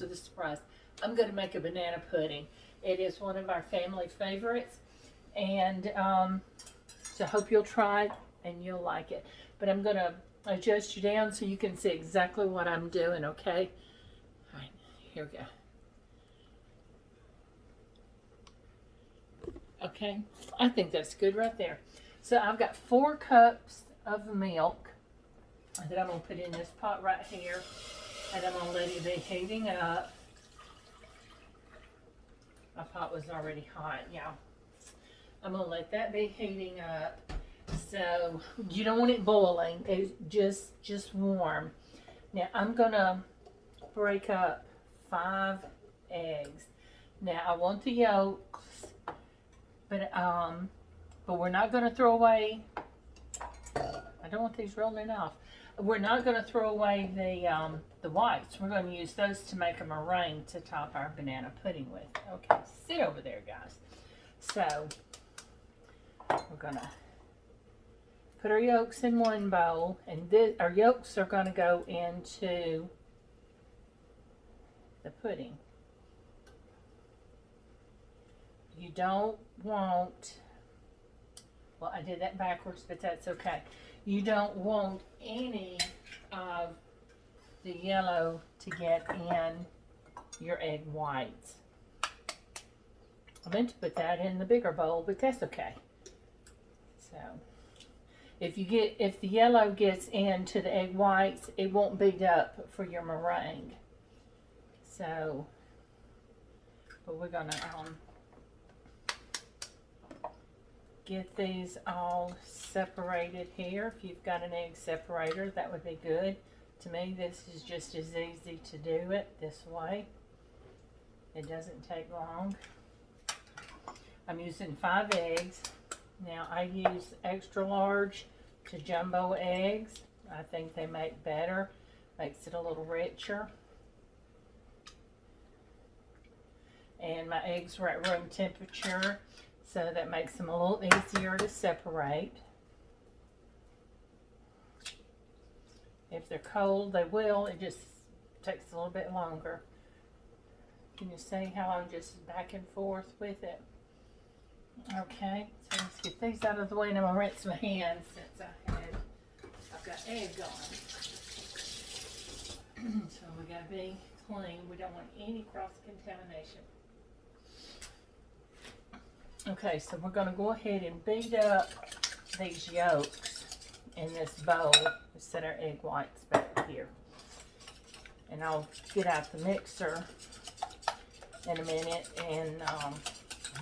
with a surprise. I'm going to make a banana pudding. It is one of our family favorites, and so I hope you'll try it and you'll like it. But I'm going to adjust you down so you can see exactly what I'm doing, okay? All right, here we go. Okay, I think that's good right there. So I've got 4 cups of milk that I'm going to put in this pot right here, and I'm going to let it be heating up. My pot was already hot, y'all. I'm going to let that be heating up. So you don't want it boiling, it's just warm. Now I'm going to break up 5 eggs. Now I want the yolks, but we're not going to throw away. I don't want these rolling off. We're not going to throw away the whites. We're going to use those to make a meringue to top our banana pudding with. Okay, sit over there, guys. So we're going to put our yolks in one bowl, and our yolks are going to go into the pudding. You don't want, well, I did that backwards, but that's okay. You don't want any of the yellow to get in your egg whites. I meant to put that in the bigger bowl, but that's okay. So if the yellow gets into the egg whites, it won't beat up for your meringue. So, but we're gonna get these all separated here. If you've got an egg separator, that would be good. To me, this is just as easy to do it this way. It doesn't take long. I'm using 5 eggs. Now I use extra large to jumbo eggs. I think they make better. Makes it a little richer. And my eggs were at room temperature, so that makes them a little easier to separate. If they're cold, they will. It just takes a little bit longer. Can you see how I'm just back and forth with it? Okay, so let's get these out of the way, and I'm going to rinse my hands since I've got egg on. So we got to be clean. We don't want any cross-contamination. Okay, so we're going to go ahead and beat up these yolks in this bowl. We set our egg whites back here. And I'll get out the mixer in a minute, and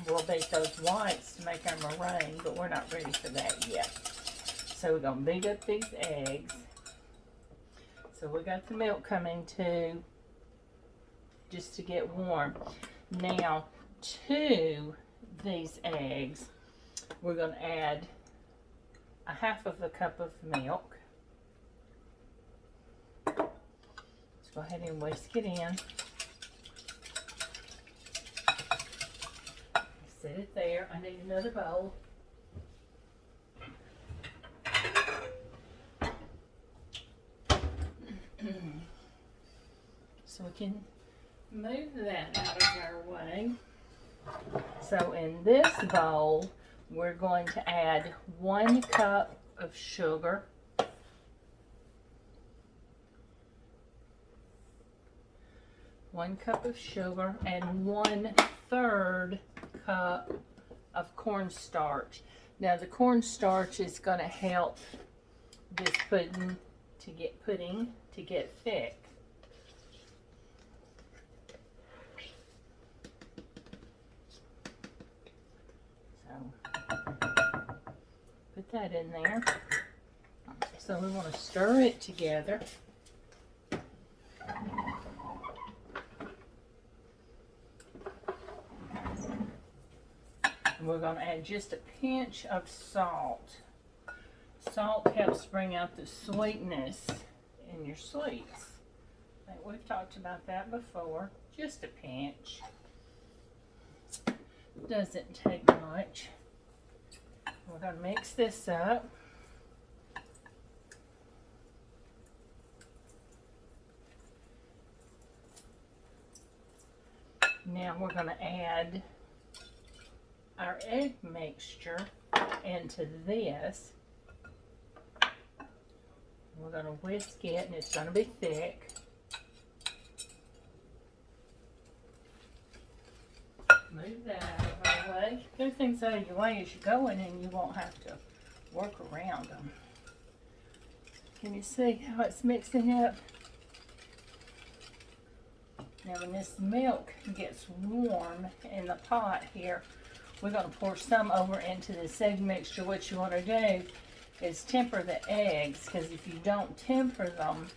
we'll beat those whites to make our meringue, but we're not ready for that yet. So we're going to beat up these eggs. So we got the milk coming too, just to get warm. Now, to these eggs, we're going to add a 1/2 cup of milk. Let's go ahead and whisk it in. Set it there. I need another bowl. So we can move that out of our way. So in this bowl, we're going to add 1 cup of sugar. One cup of sugar and 1/3 cup of cornstarch. Now the cornstarch is going to help this pudding to get thick. Put that in there. So we want to stir it together. And we're going to add just a pinch of salt. Salt helps bring out the sweetness in your sweets. I think we've talked about that before. Just a pinch. Doesn't take much. We're going to mix this up. Now we're going to add our egg mixture into this. We're going to whisk it, and it's going to be thick. Move that out of our way. Move things out of your way as you go in, and you won't have to work around them. Can you see how it's mixing up? Now when this milk gets warm in the pot here, we're going to pour some over into this egg mixture. What you want to do is temper the eggs, because if you don't temper them,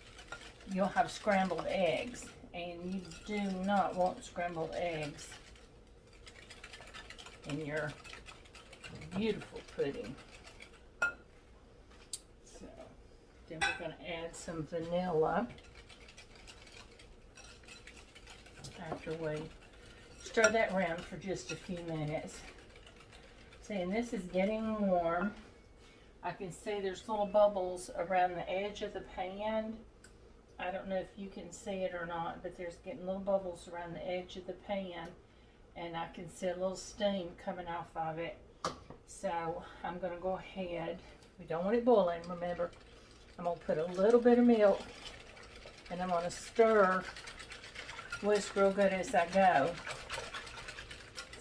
you'll have scrambled eggs, and you do not want scrambled eggs in your beautiful pudding. So then we're going to add some vanilla after we stir that around for just a few minutes. See, and this is getting warm. I can see there's little bubbles around the edge of the pan. I don't know if you can see it or not, but there's getting little bubbles around the edge of the pan, and I can see a little steam coming off of it. So I'm going to go ahead. We don't want it boiling, remember. I'm going to put a little bit of milk, and I'm going to stir, whisk real good as I go.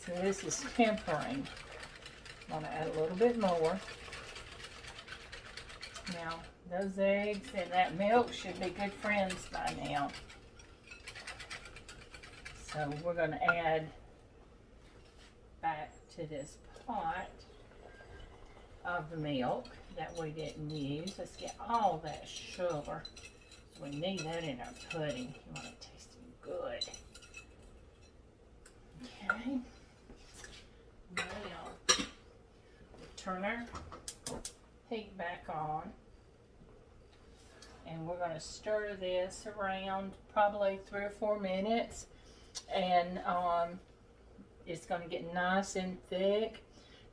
So this is tempering. I'm going to add a little bit more. Now, those eggs and that milk should be good friends by now. So we're going to add back to this pot of the milk that we didn't use. Let's get all that sugar. So we need that in our pudding. You want it tasting good. Okay. Now, we'll turn our heat back on. And we're going to stir this around probably 3 or 4 minutes. And it's going to get nice and thick.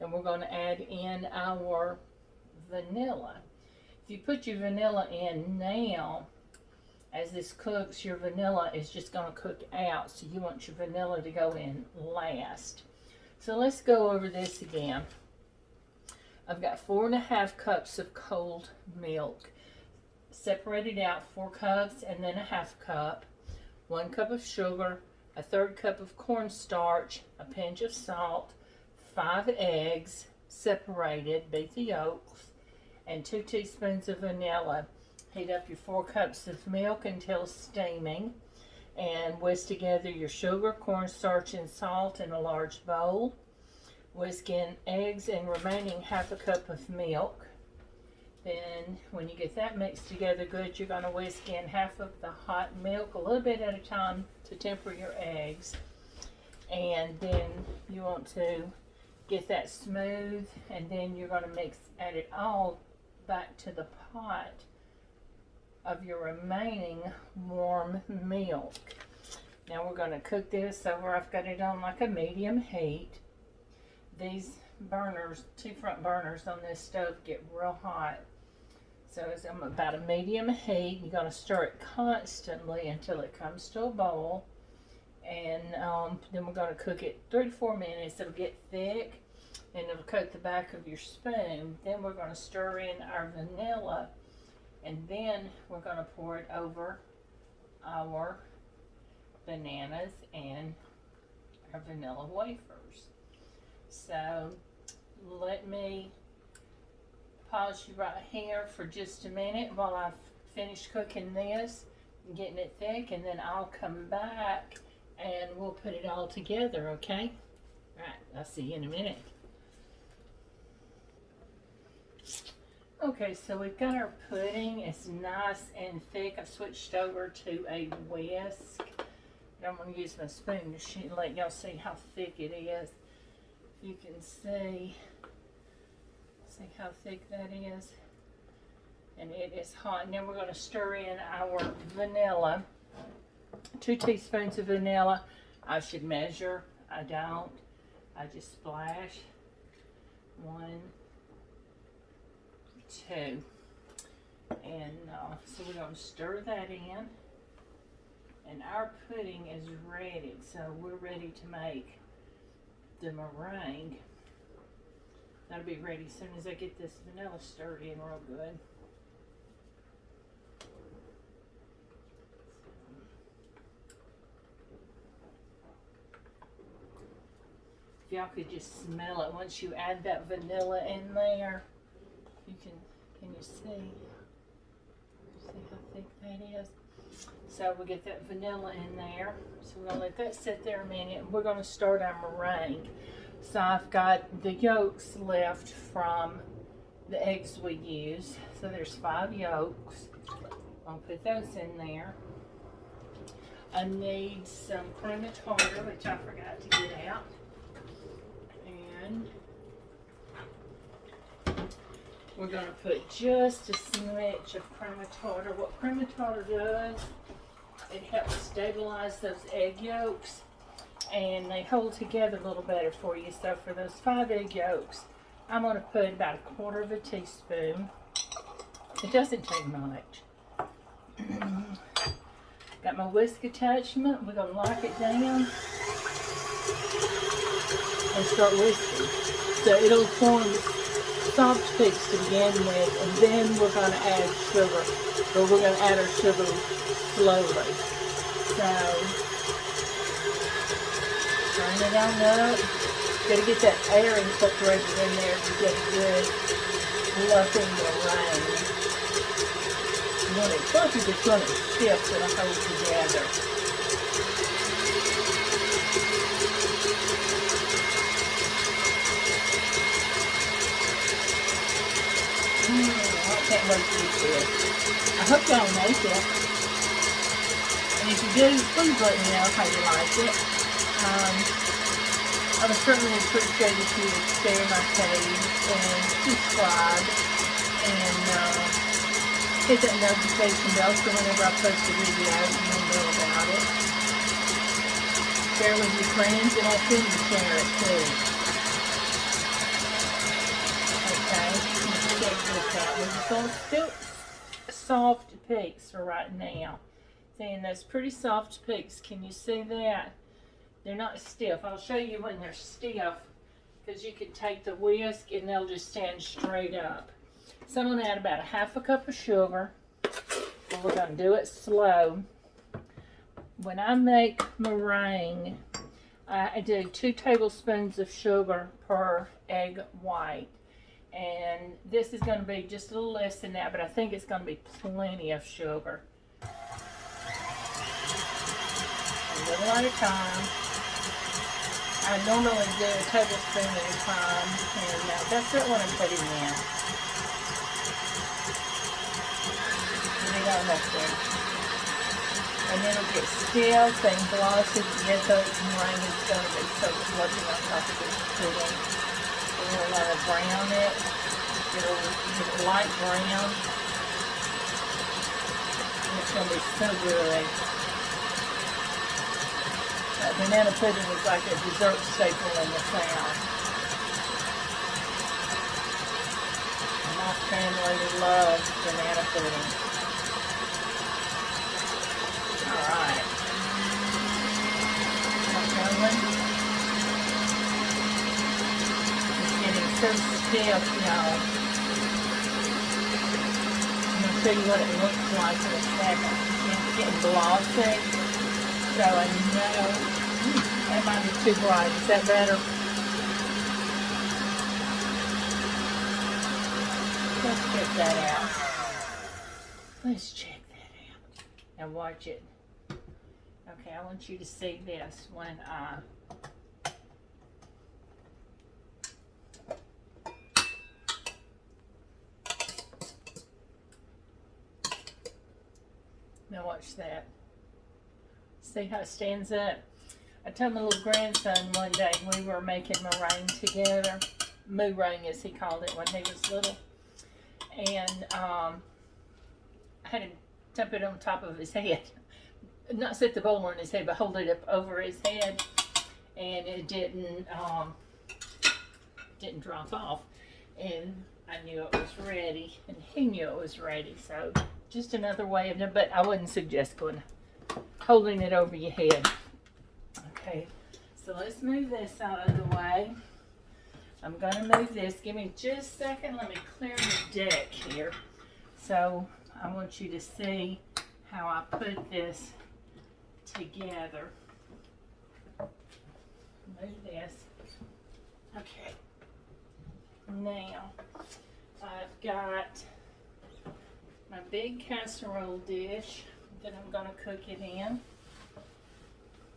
And we're going to add in our vanilla. If you put your vanilla in now, as this cooks, your vanilla is just going to cook out. So you want your vanilla to go in last. So let's go over this again. I've got 4½ cups of cold milk. Separated out 4 cups and then a 1/2 cup. 1 cup of sugar, a 1/3 cup of cornstarch, a pinch of salt, 5 eggs, separated, beat the yolks, and 2 teaspoons of vanilla. Heat up your 4 cups of milk until steaming, and whisk together your sugar, cornstarch, and salt in a large bowl. Whisk in eggs and remaining 1/2 cup of milk. Then when you get that mixed together good, you're going to whisk in 1/2 of the hot milk, a little bit at a time to temper your eggs. And then you want to get that smooth, and then you're going to add it all back to the pot of your remaining warm milk. Now we're going to cook this over. I've got it on like a medium heat. These burners, 2 front burners on this stove, get real hot. So it's about a medium heat. You're going to stir it constantly until it comes to a boil. And then we're going to cook it 3 to 4 minutes. It'll get thick and it'll coat the back of your spoon. Then we're going to stir in our vanilla, and then we're going to pour it over our bananas and our vanilla wafers. So let me pause you right here for just a minute while I finish cooking this and getting it thick, and then I'll come back and we'll put it all together, okay? All right, I'll see you in a minute. Okay, so we've got our pudding. It's nice and thick. I've switched over to a whisk. I'm going to use my spoon to let y'all see how thick it is. You can see how thick that is. And it is hot. And then we're going to stir in our vanilla. 2 teaspoons of vanilla. I should measure. I don't. I just splash. 1, 2. And so we're going to stir that in. And our pudding is ready, so we're ready to make the meringue. That'll be ready as soon as I get this vanilla stirred in real good. If y'all could just smell it once you add that vanilla in there. You can you see? See how thick that is? So we'll get that vanilla in there. So we're gonna let that sit there a minute. We're gonna start our meringue. So I've got the yolks left from the eggs we use. So there's 5 yolks. I'll put those in there. I need some cream of tartar, which I forgot to get out. And we're going to put just a smidge of cream of tartar. What cream of tartar does, it helps stabilize those egg yolks and they hold together a little better for you. So for those 5 egg yolks, I'm going to put about 1/4 teaspoon. It doesn't take much. Got my whisk attachment. We're going to lock it down and start whisking. So it'll form soft peaks to begin with, and then we're going to add sugar. But we're going to add our sugar slowly. So turn it on up. Got to get that air incorporated in there to get a good fluffy meringue. You want it fluffy, but you want it stiff so it'll hold together. I can't wait to eat this. I hope y'all make it. And if you do, please let me know how you like it. I would certainly appreciate if you would share my page and subscribe and hit that notification bell so whenever I post a video, you'll know about it. Share with your friends and ask them to share it too. Okay, let's check this out. We're still soft peaks for right now. Seeing those pretty soft peaks. Can you see that? They're not stiff. I'll show you when they're stiff because you can take the whisk and they'll just stand straight up. So I'm going to add about 1/2 cup of sugar. And we're going to do it slow. When I make meringue, I do 2 tablespoons of sugar per egg white. And this is going to be just a little less than that, but I think it's going to be plenty of sugar. A little at a time. I normally do a tablespoon at a time, and that's not what I'm putting in. Leave that up there. And then it'll get stiff and glossy. Yes, the meringue is going to be so fluffy on top of this pudding. And we'll let it brown it. It'll get light brown. And it's going to be so good. Banana pudding is like a dessert staple in the South. My family loves banana pudding. Alright. It's getting so stiff, y'all. I'm going to show you what it looks like in a second. It's getting glossy. So I know that might be too bright. Is that better? Let's check that out. Let's check that out. Now watch it. Okay, I want you to see this when now watch that. See how it stands up? I told my little grandson one day we were making meringue together. Meringue as he called it when he was little. And I had him dump it on top of his head. Not set the bowl on his head, but hold it up over his head. And it didn't drop off. And I knew it was ready. And he knew it was ready. So just another way of it. But I wouldn't suggest going holding it over your head. Okay, so let's move this out of the way. I'm going to move this. Give me just a second. Let me clear the deck here. So I want you to see how I put this together. Move this. Okay. Now, I've got my big casserole dish that I'm going to cook it in,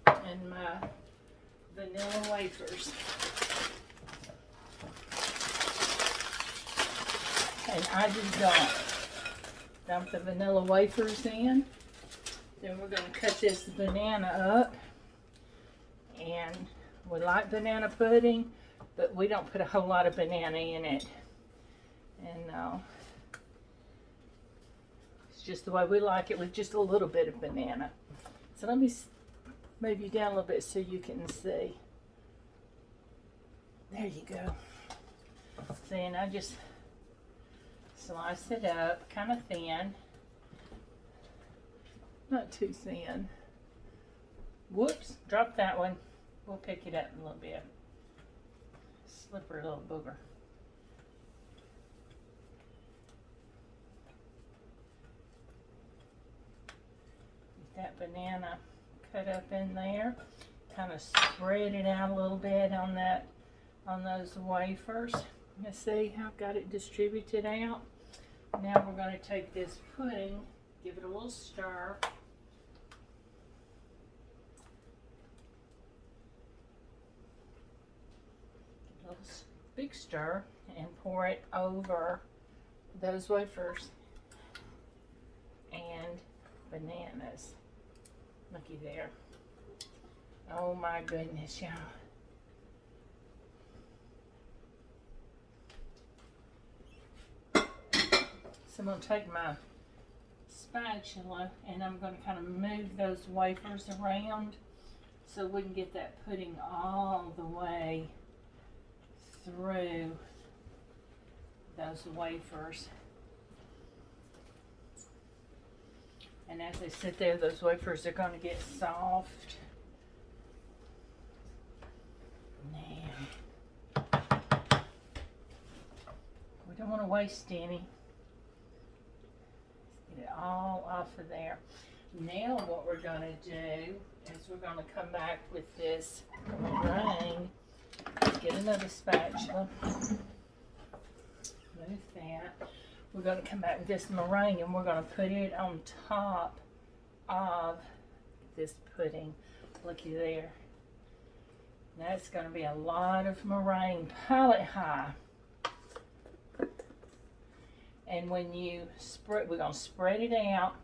and my vanilla wafers. And I just dump the vanilla wafers in. Then we're going to cut this banana up. And we like banana pudding, but we don't put a whole lot of banana in it. And it's just the way we like it, with just a little bit of banana. So let me move you down a little bit so you can see. There you go. Then I just slice it up kind of thin, not too thin. Whoops, drop that one. We'll pick it up in a little bit. Slippery little booger. Get that banana cut up in there. Kind of spread it out a little bit on those wafers. You see how I've got it distributed out? Now we're going to take this pudding, give it a little stir. A little big stir, and pour it over those wafers and bananas. Looky there. Oh my goodness, y'all. So I'm going to take my spatula and I'm going to kind of move those wafers around so we can get that pudding all the way through those wafers. And as they sit there, those wafers are going to get soft. Now, we don't want to waste any. Get it all off of there. Now what we're going to do is we're going to come back with this meringue. Get another spatula. Move that. We're going to come back with this meringue and we're going to put it on top of this pudding. Looky there. That's going to be a lot of meringue, palette high. And when you spread, we're going to spread it out,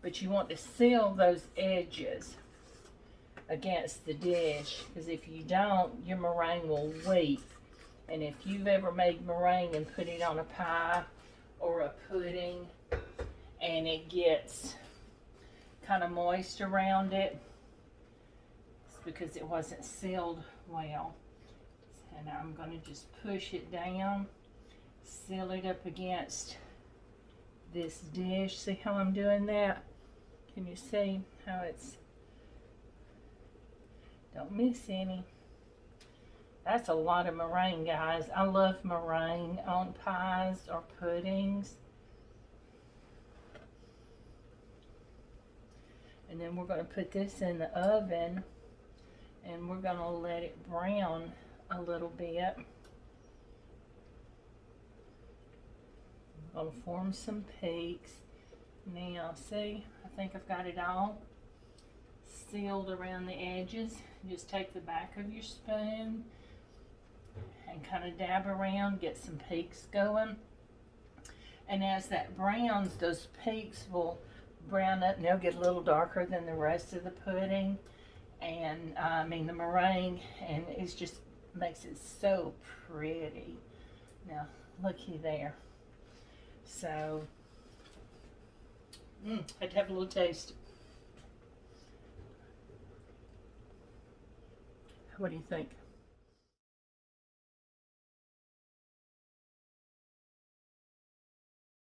but you want to seal those edges against the dish, because if you don't, your meringue will weep. And if you've ever made meringue and put it on a pie or a pudding and it gets kind of moist around it, it's because it wasn't sealed well. And I'm going to just push it down, seal it up against this dish. See how I'm doing that? Can you see how it's, don't miss any. That's a lot of meringue, guys. I love meringue on pies or puddings. And then we're going to put this in the oven and we're going to let it brown a little bit. I'm going to form some peaks. Now, see, I think I've got it all sealed around the edges. Just take the back of your spoon and kind of dab around, get some peaks going. And as that browns, those peaks will brown up and they'll get a little darker than the rest of the pudding. And the meringue, and it just makes it so pretty. Now, looky there. So, I'd have a little taste. What do you think?